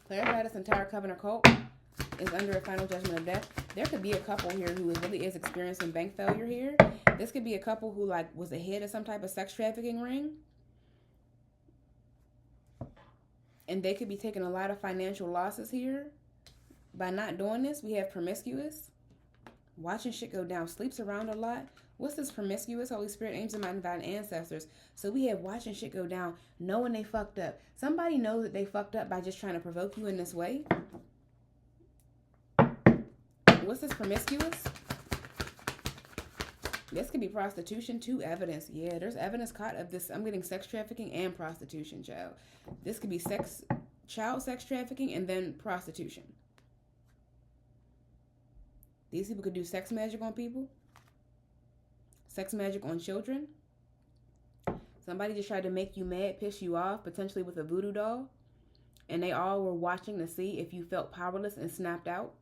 Clarify this entire coven or cult is under a final judgment of death. There could be a couple here who really is experiencing bank failure here. This could be a couple who like was the head of some type of sex trafficking ring. And they could be taking a lot of financial losses here. By not doing this, we have promiscuous. Watching shit go down. Sleeps around a lot. What's this? Promiscuous, Holy Spirit, angels, and my divine ancestors. So we have watching shit go down, knowing they fucked up. Somebody knows that they fucked up by just trying to provoke you in this way. What's this? Promiscuous? This could be prostitution too. Evidence. Yeah, there's evidence caught of this. I'm getting sex trafficking and prostitution, child. This could be child sex trafficking and then prostitution. These people could do sex magic on people. Sex magic on children. Somebody just tried to make you mad, piss you off, potentially with a voodoo doll. And they all were watching to see if you felt powerless and snapped out.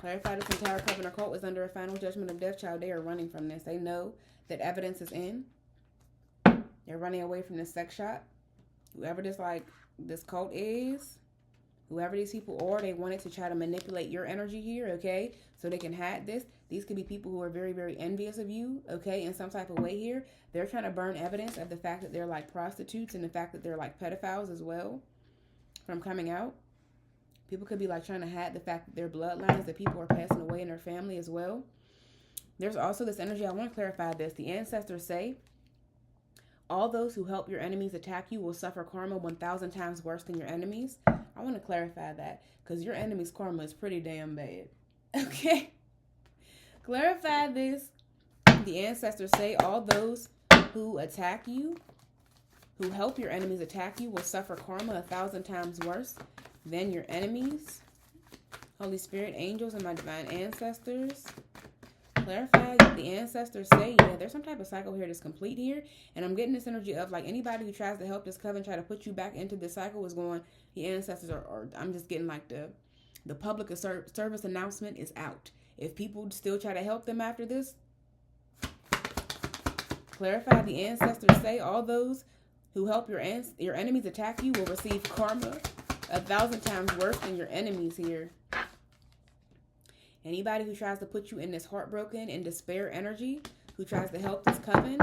Clarify this entire coven or cult is under a final judgment of death, child. They are running from this. They know that evidence is in. They're running away from this sex shop. Whoever this cult is, whoever these people are, they wanted to try to manipulate your energy here, okay? So they can hide this. These could be people who are very, very envious of you, okay, in some type of way here. They're trying to burn evidence of the fact that they're like prostitutes and the fact that they're like pedophiles as well from coming out. People could be like trying to hide the fact that their bloodlines, that people are passing away in their family as well. There's also this energy. I want to clarify this. The ancestors say, all those who help your enemies attack you will suffer karma 1,000 times worse than your enemies. I want to clarify that because your enemy's karma is pretty damn bad. Okay? Clarify this. The ancestors say all those who attack you, who help your enemies attack you, will suffer karma 1,000 times worse than your enemies. Holy Spirit, angels, and my divine ancestors. Clarify that the ancestors say, yeah, there's some type of cycle here that's complete here. And I'm getting this energy of like anybody who tries to help this coven try to put you back into this cycle is going, the ancestors are I'm just getting like the public service announcement is out. If people still try to help them after this, clarify the ancestors say all those who help your enemies attack you will receive karma 1,000 times worse than your enemies here. Anybody who tries to put you in this heartbroken and despair energy, who tries to help this coven,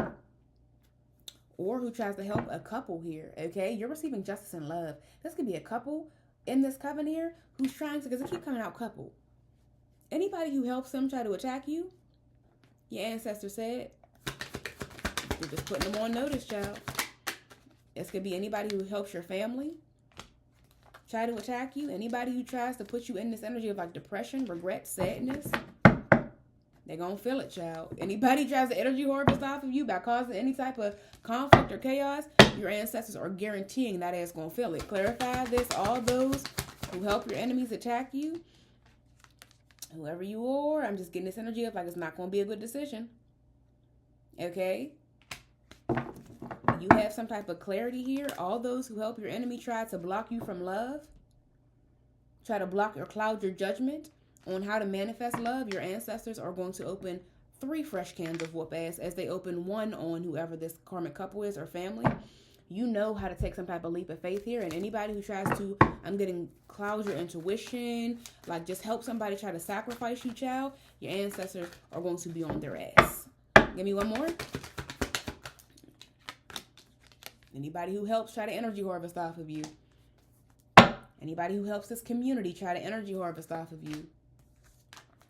or who tries to help a couple here, okay? You're receiving justice and love. This could be a couple in this coven here who's trying to, because it keep coming out couple. Anybody who helps them try to attack you, your ancestors said, you're just putting them on notice, child. This could be anybody who helps your family try to attack you. Anybody who tries to put you in this energy of like depression, regret, sadness, they're going to feel it, child. Anybody tries to energy harvest off of you by causing any type of conflict or chaos, your ancestors are guaranteeing that ass going to feel it. Clarify this. All those who help your enemies attack you, whoever you are, I'm just getting this energy of like it's not going to be a good decision. Okay? You have some type of clarity here. All those who help your enemy try to block you from love, try to block or cloud your judgment on how to manifest love, your ancestors are going to open 3 fresh cans of whoop ass as they open 1 on whoever this karmic couple is or family. You know how to take some type of leap of faith here. And anybody who tries to, I'm getting cloud your intuition, like just help somebody try to sacrifice you, child, your ancestors are going to be on their ass. Give me one more. Anybody who helps try to energy harvest off of you. Anybody who helps this community try to energy harvest off of you.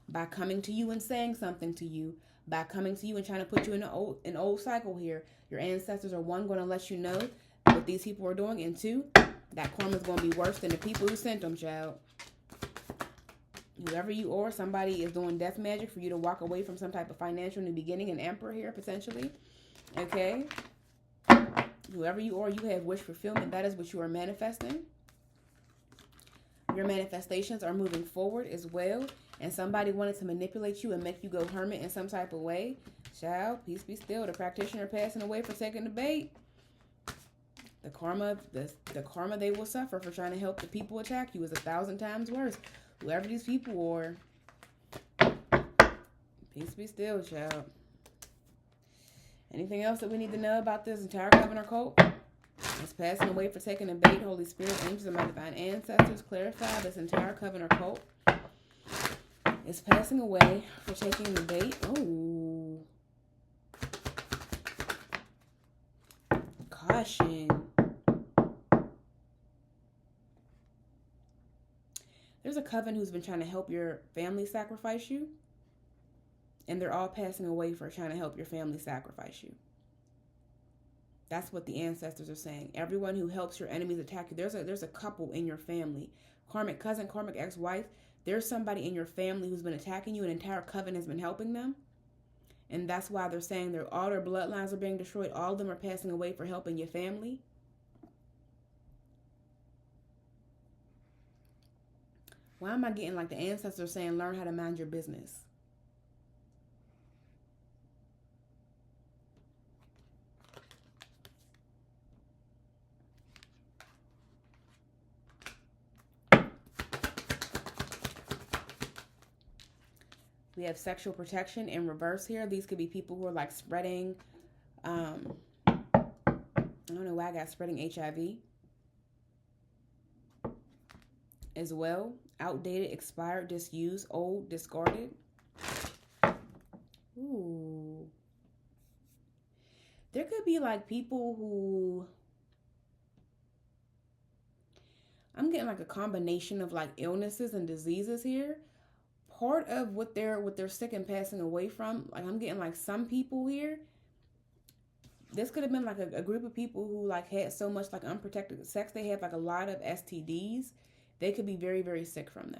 By coming to you and saying something to you. By coming to you and trying to put you in an old cycle here. Your ancestors are 1, going to let you know what these people are doing. And 2, that karma is going to be worse than the people who sent them, child. Whoever you are, somebody is doing death magic for you to walk away from some type of financial new beginning. An emperor here, potentially. Okay? Whoever you are, you have wish fulfillment. That is what you are manifesting. Your manifestations are moving forward as well. And somebody wanted to manipulate you and make you go hermit in some type of way. Child, peace be still. The practitioner passing away for taking the bait. The karma they will suffer for trying to help the people attack you is 1,000 times worse. Whoever these people are. Peace be still, child. Anything else that we need to know about this entire coven or cult? It's passing away for taking the bait. Holy Spirit, angels, and my divine ancestors, clarify this entire coven or cult. It's passing away for taking the bait. Oh. rushing. There's a coven who's been trying to help your family sacrifice you. And they're all passing away for trying to help your family sacrifice you. That's what the ancestors are saying. Everyone who helps your enemies attack you. There's a couple in your family. Karmic cousin, karmic ex-wife. There's somebody in your family who's been attacking you. An entire coven has been helping them. And that's why they're saying all their bloodlines are being destroyed. All of them are passing away for helping your family. Why am I getting like the ancestors saying learn how to mind your business? We have sexual protection in reverse here. These could be people who are like spreading, I don't know why I got spreading HIV as well. Outdated, expired, disused, old, discarded. Ooh. There could be like people who, I'm getting like a combination of like illnesses and diseases here. Part of what they're sick and passing away from, like I'm getting like some people here. This could have been like a group of people who like had so much like unprotected sex. They have like a lot of STDs. They could be very, very sick from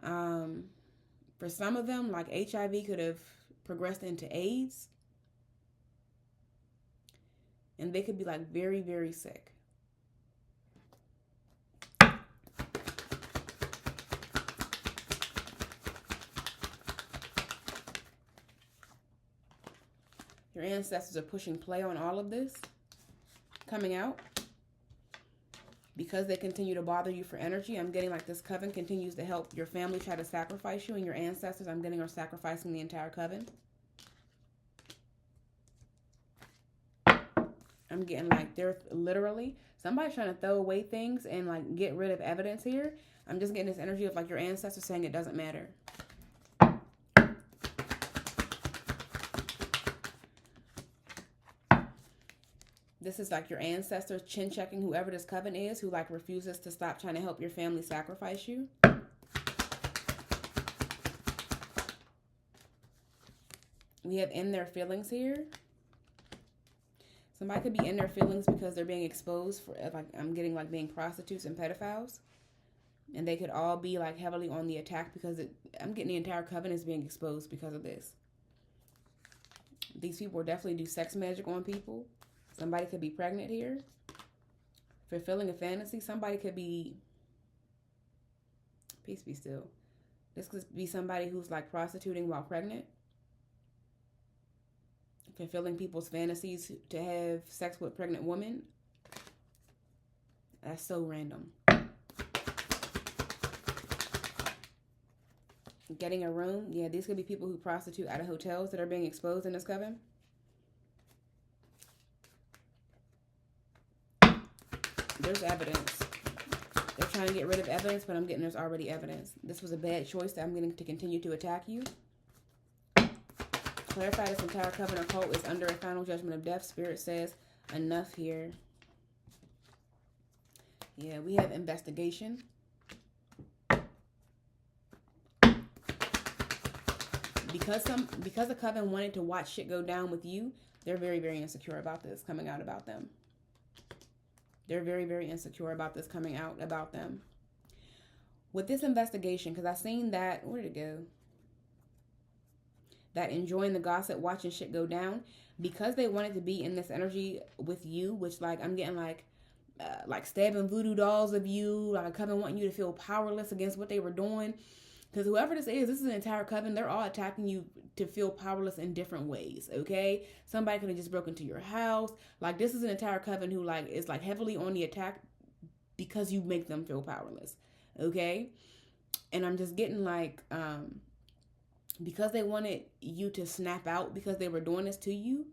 them. For some of them, like HIV could have progressed into AIDS. And they could be like very, very sick. Your ancestors are pushing play on all of this coming out because they continue to bother you for energy. I'm getting like this coven continues to help your family try to sacrifice you, and your ancestors, I'm getting, are sacrificing the entire coven. I'm getting like they're literally somebody's trying to throw away things and like get rid of evidence here. I'm just getting this energy of like your ancestors saying it doesn't matter. This is like your ancestors chin checking whoever this coven is who like refuses to stop trying to help your family sacrifice you. We have in their feelings here. Somebody could be in their feelings because they're being exposed for, like I'm getting like being prostitutes and pedophiles. And they could all be like heavily on the attack because I'm getting the entire coven is being exposed because of this. These people will definitely do sex magic on people. Somebody could be pregnant here. Fulfilling a fantasy. Somebody could be, peace be still. This could be somebody who's like prostituting while pregnant. Fulfilling people's fantasies to have sex with pregnant women. That's so random. Getting a room. Yeah, these could be people who prostitute out of hotels that are being exposed in this coven. There's evidence. They're trying to get rid of evidence, but I'm getting there's already evidence. This was a bad choice that I'm getting to continue to attack you. Clarify this entire coven or cult is under a final judgment of death. Spirit says enough here. Yeah, we have investigation. Because the coven wanted to watch shit go down with you, they're very, very insecure about this coming out about them. They're very, very insecure about this coming out about them. With this investigation, because I seen that, where did it go? That enjoying the gossip, watching shit go down, because they wanted to be in this energy with you, which like I'm getting like stabbing voodoo dolls of you, like a coven wanting you to feel powerless against what they were doing. Because whoever this is an entire coven. They're all attacking you to feel powerless in different ways, okay? Somebody could have just broken into your house. Like, this is an entire coven who, like, is, like, heavily on the attack because you make them feel powerless, okay? And I'm just getting, like, because they wanted you to snap out because they were doing this to you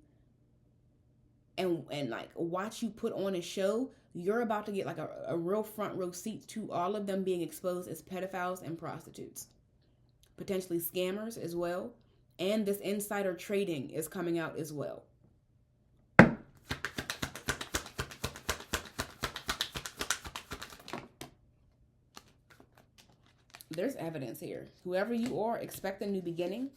and like, watch you put on a show, you're about to get like a real front row seat to all of them being exposed as pedophiles and prostitutes. Potentially scammers as well. And this insider trading is coming out as well. There's evidence here. Whoever you are, expect a new beginning.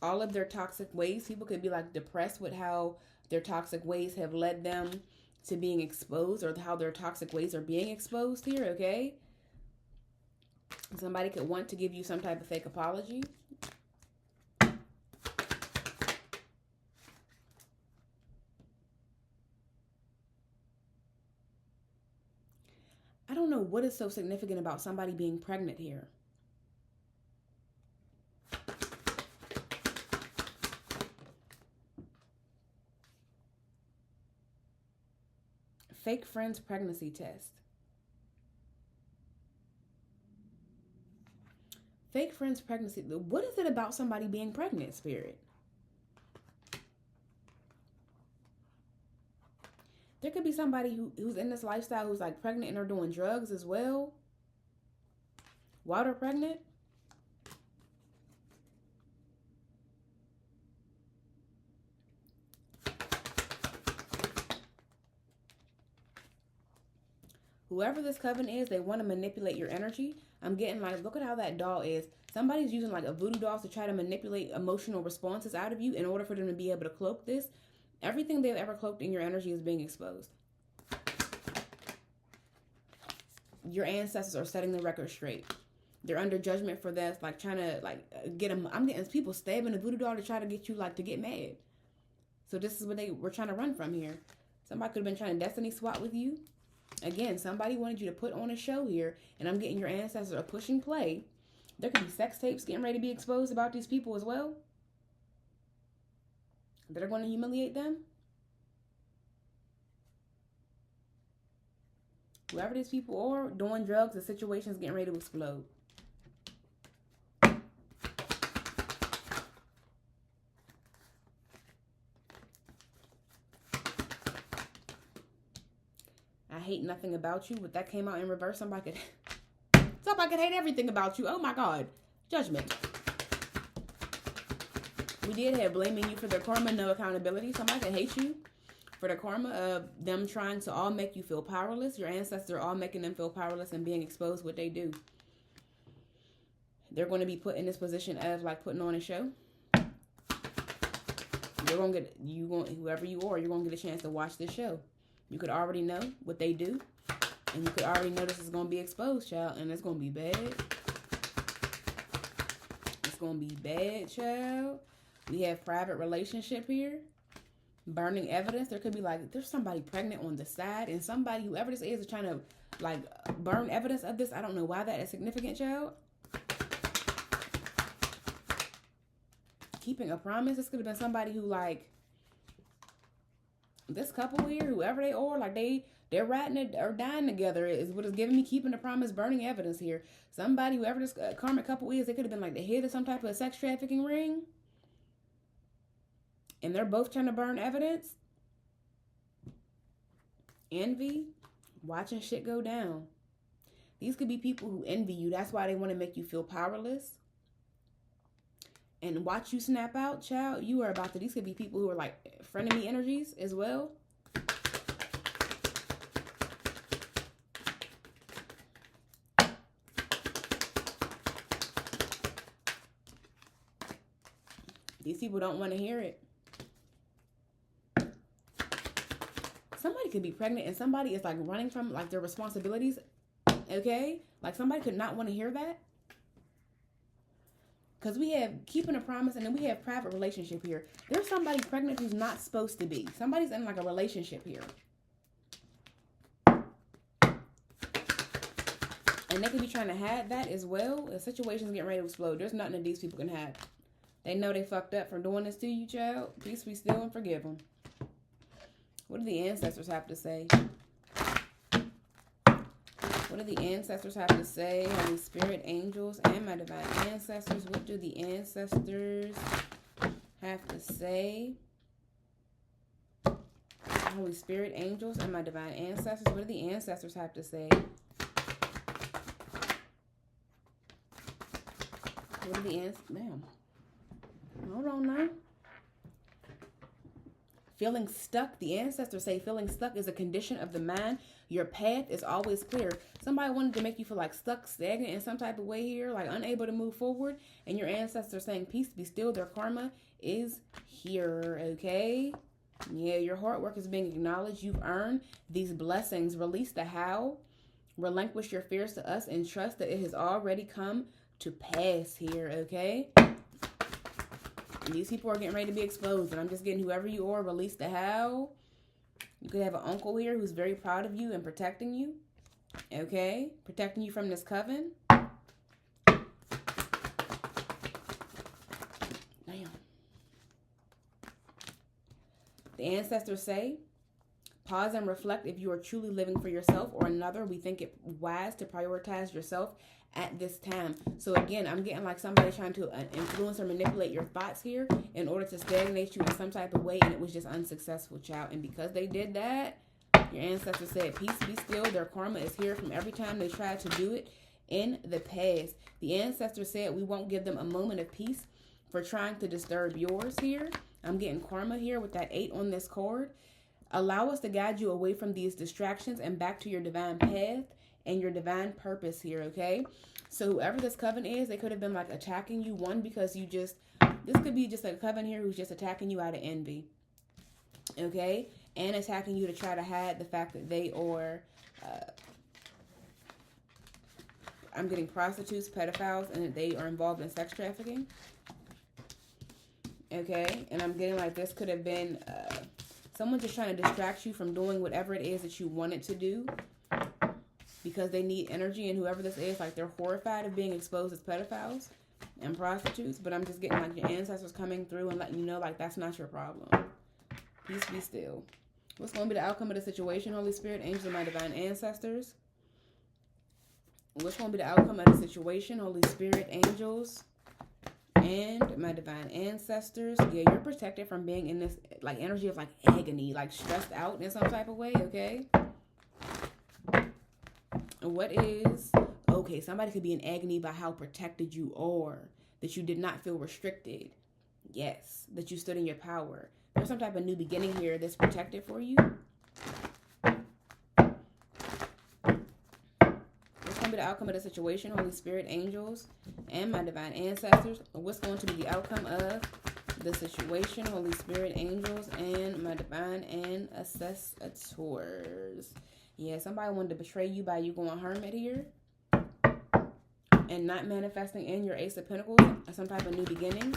All of their toxic ways, people could be like depressed with how their toxic ways have led them to being exposed, or how their toxic ways are being exposed here, okay? Somebody could want to give you some type of fake apology. I don't know what is so significant about somebody being pregnant here. Fake friends pregnancy test. Fake friends pregnancy. What is it about somebody being pregnant, Spirit? There could be somebody who's in this lifestyle who's like pregnant and are doing drugs as well while they're pregnant. Whoever this coven is, they want to manipulate your energy. I'm getting like, look at how that doll is. Somebody's using like a voodoo doll to try to manipulate emotional responses out of you in order for them to be able to cloak this. Everything they've ever cloaked in your energy is being exposed. Your ancestors are setting the record straight. They're under judgment for this, like trying to like get them. I'm getting people stabbing the voodoo doll to try to get you like to get mad. So this is what they were trying to run from here. Somebody could have been trying to destiny swap with you. Again, somebody wanted you to put on a show here, and I'm getting your ancestors are pushing play. There could be sex tapes getting ready to be exposed about these people as well. That are going to humiliate them. Whoever these people are doing drugs, the situation's getting ready to explode. I hate nothing about you, but that came out in reverse. Somebody could hate everything about you. Oh my God. Judgment. We did have blaming you for their karma, no accountability. Somebody could hate you for the karma of them trying to all make you feel powerless. Your ancestors are all making them feel powerless and being exposed what they do. They're going to be put in this position of like putting on a show. You're going to get, whoever you are, you're going to get a chance to watch this show. You could already know what they do. And you could already know this is going to be exposed, child. And it's going to be bad. It's going to be bad, child. We have private relationship here. Burning evidence. There could be like, there's somebody pregnant on the side. And somebody, whoever this is trying to like burn evidence of this. I don't know why that is significant, child. Keeping a promise. This could have been somebody who like, this couple here, whoever they are, like they're riding it or dying together is what is giving me keeping the promise, burning evidence here. Somebody, whoever this karmic couple is, they could have been like the head of some type of sex trafficking ring. And they're both trying to burn evidence. Envy. Watching shit go down. These could be people who envy you. That's why they want to make you feel powerless. And watch you snap out, child. You are about to, these could be people who are like frenemy energies as well. These people don't want to hear it. Somebody could be pregnant and somebody is like running from like their responsibilities. Okay? Like somebody could not want to hear that. Because we have keeping a promise and then we have private relationship here. There's somebody pregnant who's not supposed to be. Somebody's in like a relationship here. And they could be trying to hide that as well. The situation's getting ready to explode. There's nothing that these people can hide. They know they fucked up for doing this to you, child. Peace be still and forgive them. What do the ancestors have to say? What do the ancestors have to say? Holy Spirit, angels, and my divine ancestors. What do the ancestors have to say? Holy Spirit, angels, and my divine ancestors. What do the ancestors have to say? What do the ancestors... Damn. Hold on now. Feeling stuck, the ancestors say feeling stuck is a condition of the mind. Your path is always clear. Somebody wanted to make you feel like stuck, stagnant in some type of way here, like unable to move forward. And your ancestors saying, peace, be still. Their karma is here, okay? Yeah, your hard work is being acknowledged. You've earned these blessings. Release the how. Relinquish your fears to us and trust that it has already come to pass here, okay? These people are getting ready to be exposed. And I'm just getting whoever you are, release the how. You could have an uncle here who's very proud of you and protecting you. Okay? Protecting you from this coven. Damn. The ancestors say, pause and reflect if you are truly living for yourself or another. We think it wise to prioritize yourself at this time. So again, I'm getting like somebody trying to influence or manipulate your thoughts here in order to stagnate you in some type of way, and it was just unsuccessful, child. And because they did that, your ancestors said, peace, be still. Their karma is here from every time they tried to do it in the past. The ancestors said we won't give them a moment of peace for trying to disturb yours here. I'm getting karma here with that 8 on this card. Allow us to guide you away from these distractions and back to your divine path and your divine purpose here, okay? So whoever this coven is, they could have been like attacking you. One, because you just, this could be just a coven here who's just attacking you out of envy, okay? And attacking you to try to hide the fact that they are, I'm getting prostitutes, pedophiles, and that they are involved in sex trafficking, okay? And I'm getting like this could have been someone just trying to distract you from doing whatever it is that you wanted to do, because they need energy. And whoever this is, like, they're horrified of being exposed as pedophiles and prostitutes. But I'm just getting like your ancestors coming through and letting you know, like, that's not your problem. Peace, be still. What's going to be the outcome of the situation, Holy Spirit, angels, and my divine ancestors? What's going to be the outcome of the situation, Holy Spirit, angels, and my divine ancestors? Yeah, you're protected from being in this like energy of like agony, like stressed out in some type of way, okay? What is, okay, somebody could be in agony by how protected you are, that you did not feel restricted. Yes, that you stood in your power. There's some type of new beginning here that's protected for you. What's going to be the outcome of the situation, Holy Spirit, angels, and my divine ancestors? What's going to be the outcome of the situation, Holy Spirit, angels, and my divine ancestors? Yeah, somebody wanted to betray you by you going hermit here and not manifesting in your Ace of Pentacles, some type of new beginning.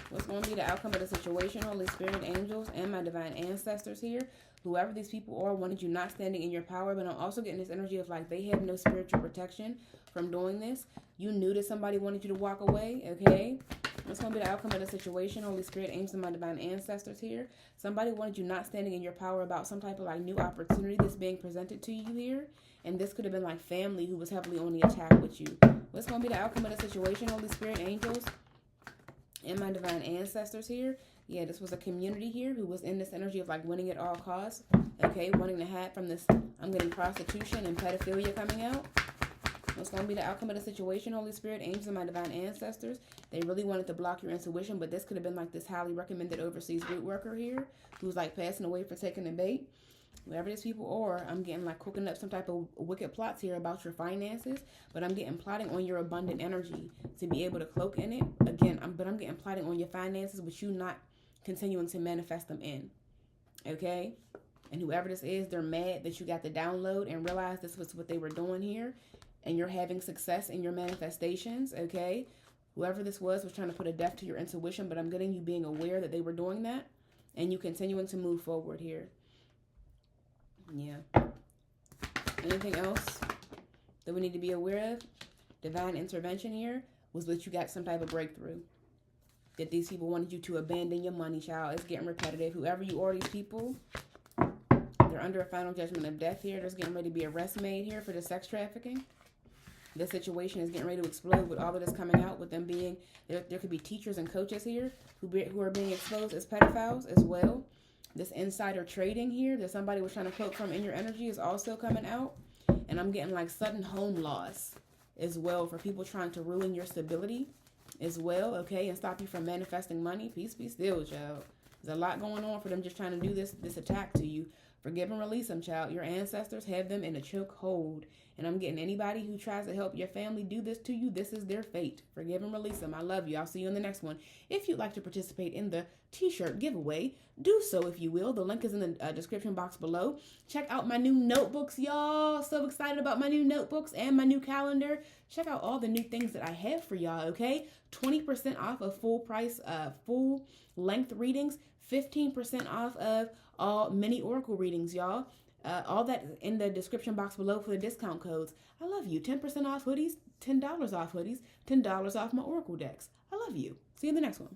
What's going to be the outcome of the situation, Holy Spirit, angels, and my divine ancestors here? Whoever these people are wanted you not standing in your power, but I'm also getting this energy of like they have no spiritual protection from doing this. You knew that somebody wanted you to walk away, okay? What's going to be the outcome of the situation, Holy Spirit, angels, and my divine ancestors here? Somebody wanted you not standing in your power about some type of like new opportunity that's being presented to you here. And this could have been like family who was heavily on the attack with you. What's going to be the outcome of the situation, Holy Spirit, angels, and my divine ancestors here? Yeah, this was a community here who was in this energy of like winning at all costs. Okay, wanting to hide from this, I'm getting prostitution and pedophilia coming out. What's going to be the outcome of the situation, Holy Spirit, angels, and my divine ancestors? They really wanted to block your intuition, but this could have been like this highly recommended overseas root worker here who's like passing away for taking the bait. Whoever these people are, I'm getting like cooking up some type of wicked plots here about your finances, but I'm getting plotting on your abundant energy to be able to cloak in it. Again, I'm getting plotting on your finances, but you not continuing to manifest them in. Okay? And whoever this is, they're mad that you got the download and realized this was what they were doing here. And you're having success in your manifestations, okay? Whoever this was trying to put a death to your intuition, but I'm getting you being aware that they were doing that and you continuing to move forward here. Yeah. Anything else that we need to be aware of? Divine intervention here was that you got some type of breakthrough. That these people wanted you to abandon your money, child. It's getting repetitive. Whoever you are, these people, they're under a final judgment of death here. There's getting ready to be arrest made here for the sex trafficking. This situation is getting ready to explode with all of this coming out, with them being, there could be teachers and coaches here who are being exposed as pedophiles as well. This insider trading here that somebody was trying to cloak from in your energy is also coming out. And I'm getting like sudden home loss as well for people trying to ruin your stability as well, okay, and stop you from manifesting money. Peace be still, child. There's a lot going on for them just trying to do this attack to you. Forgive and release them, child. Your ancestors have them in a choke hold. And I'm getting anybody who tries to help your family do this to you, this is their fate. Forgive and release them. I love you. I'll see you in the next one. If you'd like to participate in the t-shirt giveaway, do so if you will. The link is in the description box below. Check out my new notebooks, y'all. So excited about my new notebooks and my new calendar. Check out all the new things that I have for y'all, okay? 20% off of full price, full length readings. 15% off of all mini oracle readings, y'all. All that in the description box below for the discount codes. I love you. 10% off hoodies, $10 off hoodies, $10 off my oracle decks. I love you. See you in the next one.